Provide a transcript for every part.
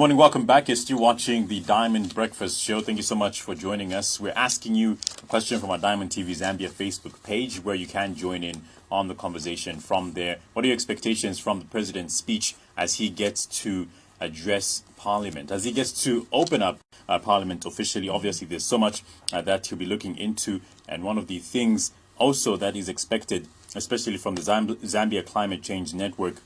morning, welcome back. You're still watching the Diamond Breakfast Show. Thank you so much for joining us. We're asking you a question from our Diamond TV Zambia Facebook page where you can join in on the conversation from there. What are your expectations from the president's speech as he gets to address Parliament, as he gets to open up Parliament officially? Obviously, there's so much that he'll be looking into, and one of the things also that is expected, especially from the Zambia Climate Change Network,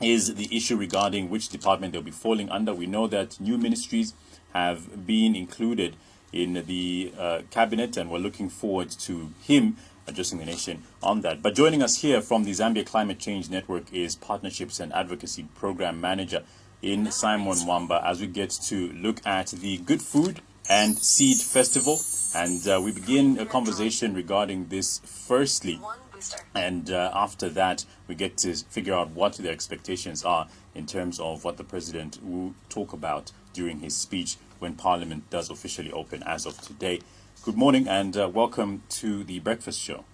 is the issue regarding which department they'll be falling under. We know that new ministries have been included in the cabinet, and we're looking forward to him addressing the nation on that. But joining us here from the Zambia Climate Change Network is Partnerships and Advocacy Program Manager in Simon Mwamba, as we get to look at the Good Food and Seed Festival. And we begin a conversation regarding this firstly. And after that, we get to figure out what their expectations are in terms of what the president will talk about during his speech when Parliament does officially open as of today. Good morning and welcome to the Breakfast Show.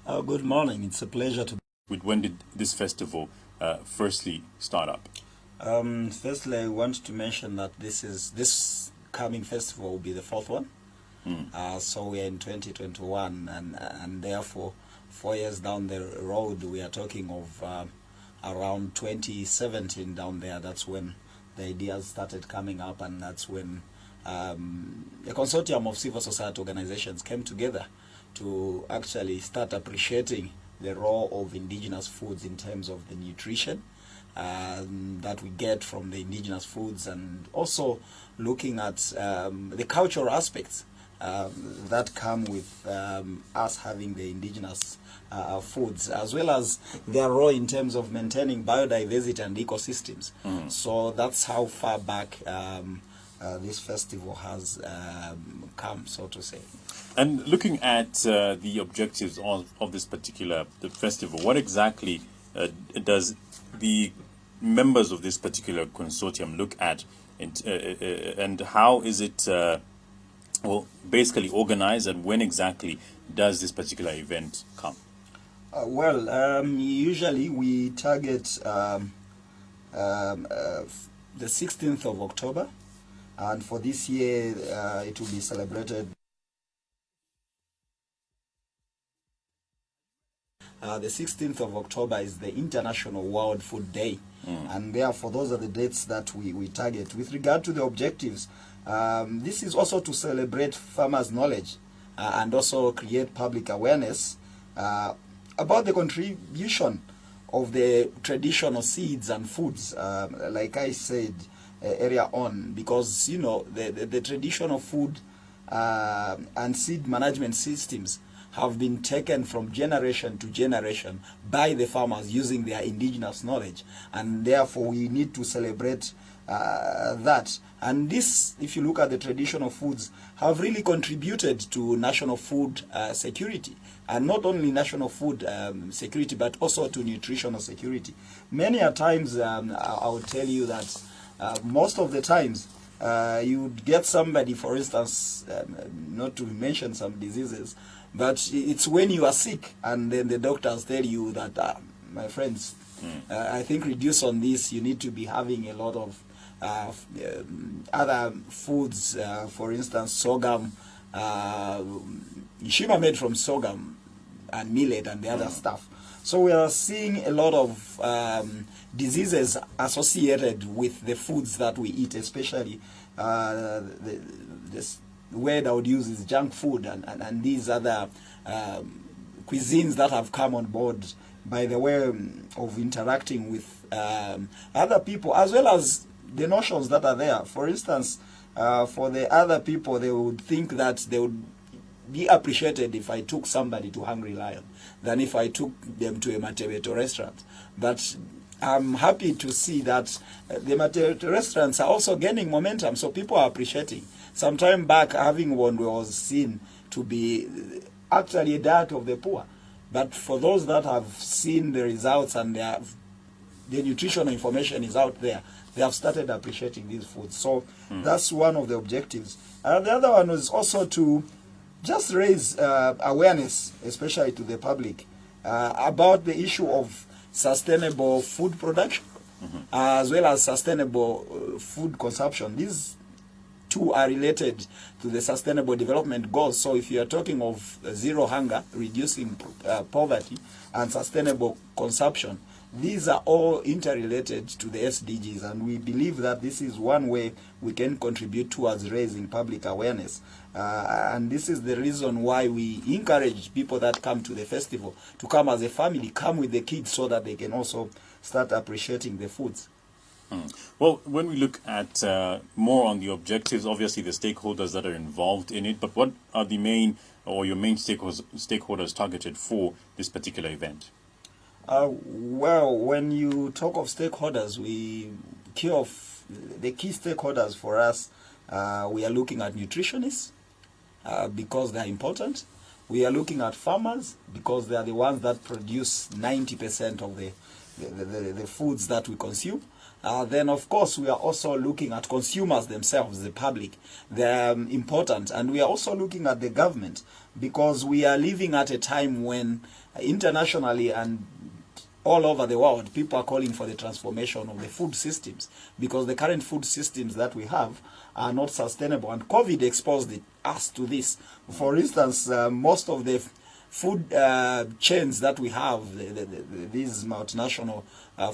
Good morning. It's a pleasure to be. When did this festival firstly start up? Firstly, I want to mention that this coming festival will be the fourth one. So we are in 2021, and therefore 4 years down the road, we are talking of around 2017 down there. That's when the ideas started coming up, and that's when a consortium of civil society organizations came together to actually start appreciating the role of indigenous foods in terms of the nutrition that we get from the indigenous foods, and also looking at the cultural aspects that come with us having the indigenous foods, as well as their role in terms of maintaining biodiversity and ecosystems. So that's how far back this festival has come, so to say. And looking at the objectives of this particular festival, what exactly does the members of this particular consortium look at, and how is it basically organized, and when exactly does this particular event come? Usually we target the 16th of October, and for this year it will be celebrated. The 16th of October is the International World Food Day, and therefore those are the dates that we target. With regard to the objectives, this is also to celebrate farmers' knowledge and also create public awareness about the contribution of the traditional seeds and foods, like I said earlier on, because you know the traditional food and seed management systems have been taken from generation to generation by the farmers using their indigenous knowledge, and therefore we need to celebrate that. And this, if you look at the traditional foods, have really contributed to national food security, and not only national food security, but also to nutritional security. Many a times, I would tell you that most of the times, you would get somebody, for instance, not to mention some diseases, but it's when you are sick and then the doctors tell you that, my friends, I think reduce on this, you need to be having a lot of other foods, for instance, sorghum, Shima made from sorghum and millet and the other stuff. So we are seeing a lot of diseases associated with the foods that we eat, especially this word I would use is junk food and these other cuisines that have come on board by the way of interacting with other people, as well as the notions that are there. For instance, for the other people, they would think that they would be appreciated if I took somebody to Hungry Lion than if I took them to a Matebeto restaurant. But I'm happy to see that the Matebeto restaurants are also gaining momentum, so people are appreciating. Some time back, having one was seen to be actually a diet of the poor. But for those that have seen the results and the nutritional information is out there, they have started appreciating these foods. So that's one of the objectives. And the other one is also to just raise awareness, especially to the public, about the issue of sustainable food production. as well as sustainable food consumption. These two are related to the Sustainable Development Goals. So if you are talking of zero hunger, reducing poverty, and sustainable consumption, these are all interrelated to the SDGs, and we believe that this is one way we can contribute towards raising public awareness. And this is the reason why we encourage people that come to the festival to come as a family, come with the kids, so that they can also start appreciating the foods. Well, when we look at more on the objectives, obviously the stakeholders that are involved in it, but what are the main or your main stakeholders targeted for this particular event? Well, when you talk of stakeholders, the key stakeholders for us, we are looking at nutritionists because they are important. We are looking at farmers because they are the ones that produce 90% of the foods that we consume. Then, of course, we are also looking at consumers themselves, the public. They are important. And we are also looking at the government because we are living at a time when internationally and all over the world, people are calling for the transformation of the food systems because the current food systems that we have are not sustainable. And COVID exposed us to this. For instance, most of the food chains that we have, these multinational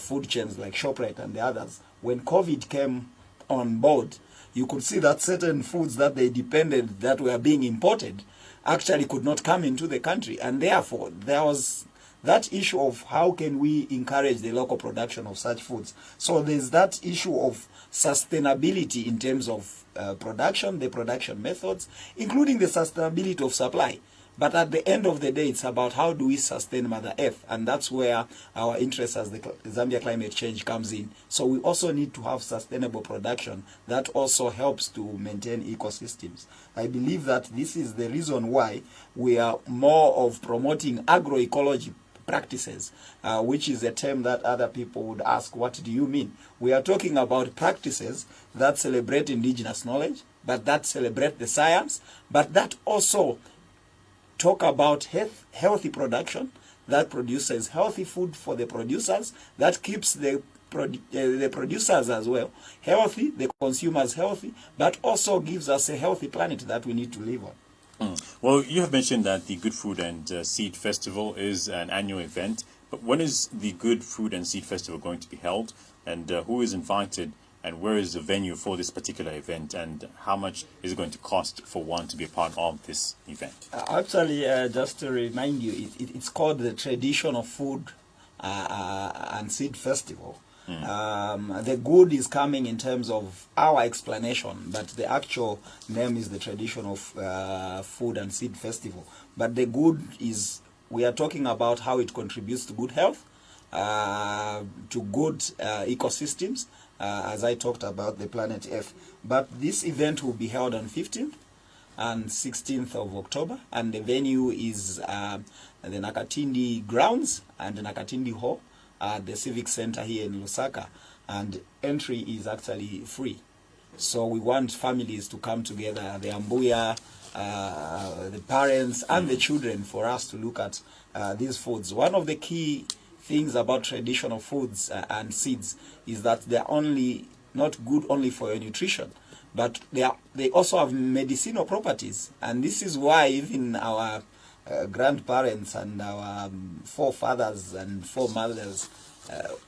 food chains like ShopRite and the others, when COVID came on board, you could see that certain foods that they depended, that were being imported, actually could not come into the country. And therefore, there was that issue of how can we encourage the local production of such foods. So there's that issue of sustainability in terms of production, the production methods, including the sustainability of supply. But at the end of the day, it's about how do we sustain Mother Earth, and that's where our interest as the Zambia Climate Change comes in. So we also need to have sustainable production that also helps to maintain ecosystems. I believe that this is the reason why we are more of promoting agroecology practices, which is a term that other people would ask, what do you mean? We are talking about practices that celebrate indigenous knowledge, but that celebrate the science, but that also talk about healthy production that produces healthy food for the producers, that keeps the producers as well healthy, the consumers healthy, but also gives us a healthy planet that we need to live on. Well, you have mentioned that the Good Food and Seed Festival is an annual event, but when is the Good Food and Seed Festival going to be held, and who is invited, and where is the venue for this particular event, and how much is it going to cost for one to be a part of this event? Actually, just to remind you, it's called the Traditional Food and Seed Festival. The good is coming in terms of our explanation, but the actual name is the Traditional Food and Seed Festival. But the good is, we are talking about how it contributes to good health, to good ecosystems, as I talked about the planet Earth. But this event will be held on 15th and 16th of October, and the venue is the Nakatindi grounds and the Nakatindi Hall at the Civic Center here in Lusaka, and entry is actually free. So we want families to come together, the Ambuya, the parents and the children, for us to look at these foods. One of the key things about traditional foods and seeds is that they're not good only for your nutrition, but they also have medicinal properties. And this is why even our grandparents and our forefathers and foremothers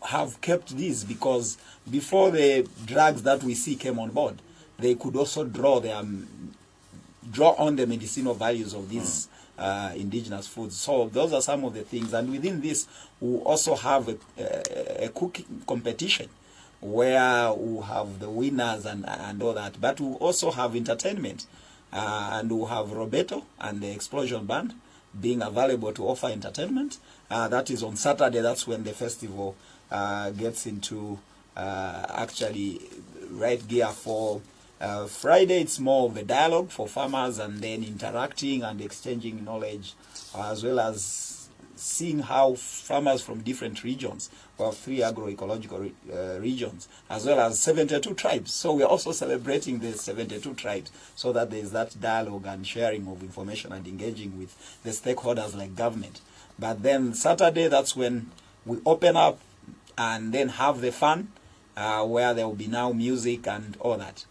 have kept these, because before the drugs that we see came on board, they could also draw on the medicinal values of these indigenous foods. So those are some of the things. And within this, we also have a cooking competition where we have the winners and all that. But we also have entertainment, and we have Roberto and the Explosion Band being available to offer entertainment. That is on Saturday. That's when the festival gets into actually right gear. For Friday, it's more of the dialogue for farmers, and then interacting and exchanging knowledge, as well as seeing how farmers from different regions, we have 3 agroecological regions, as well as 72 tribes. So we are also celebrating the 72 tribes, so that there is that dialogue and sharing of information and engaging with the stakeholders like government. But then Saturday, that's when we open up and then have the fun, where there will be now music and all that.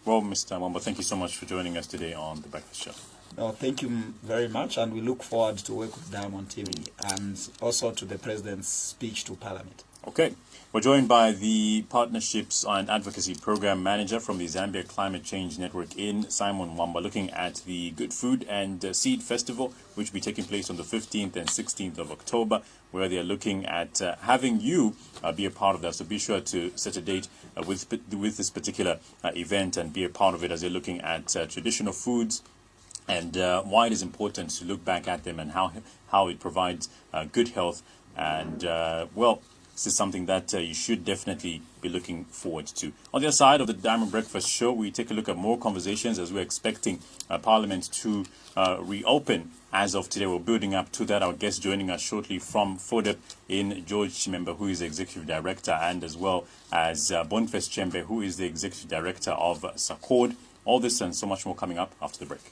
Well, Mr. Mwamba, thank you so much for joining us today on The Breakfast Show. No, thank you very much, and we look forward to work with Diamond TV and also to the President's speech to Parliament. Okay. We're joined by the Partnerships and Advocacy Program Manager from the Zambia Climate Change Network in Simon Mwamba, looking at the Good Food and Seed Festival, which will be taking place on the 15th and 16th of October, where they're looking at having you be a part of that. So be sure to set a date with this particular event and be a part of it, as they're looking at traditional foods and why it is important to look back at them and how it provides good health. And, well, this is something that you should definitely be looking forward to. On the other side of the Diamond Breakfast Show, we take a look at more conversations as we're expecting Parliament to reopen. As of today, we're building up to that. Our guest joining us shortly from FODEP in George Chimembe, who is the Executive Director, and as well as Boniface Chembe, who is the Executive Director of SACORD. All this and so much more coming up after the break.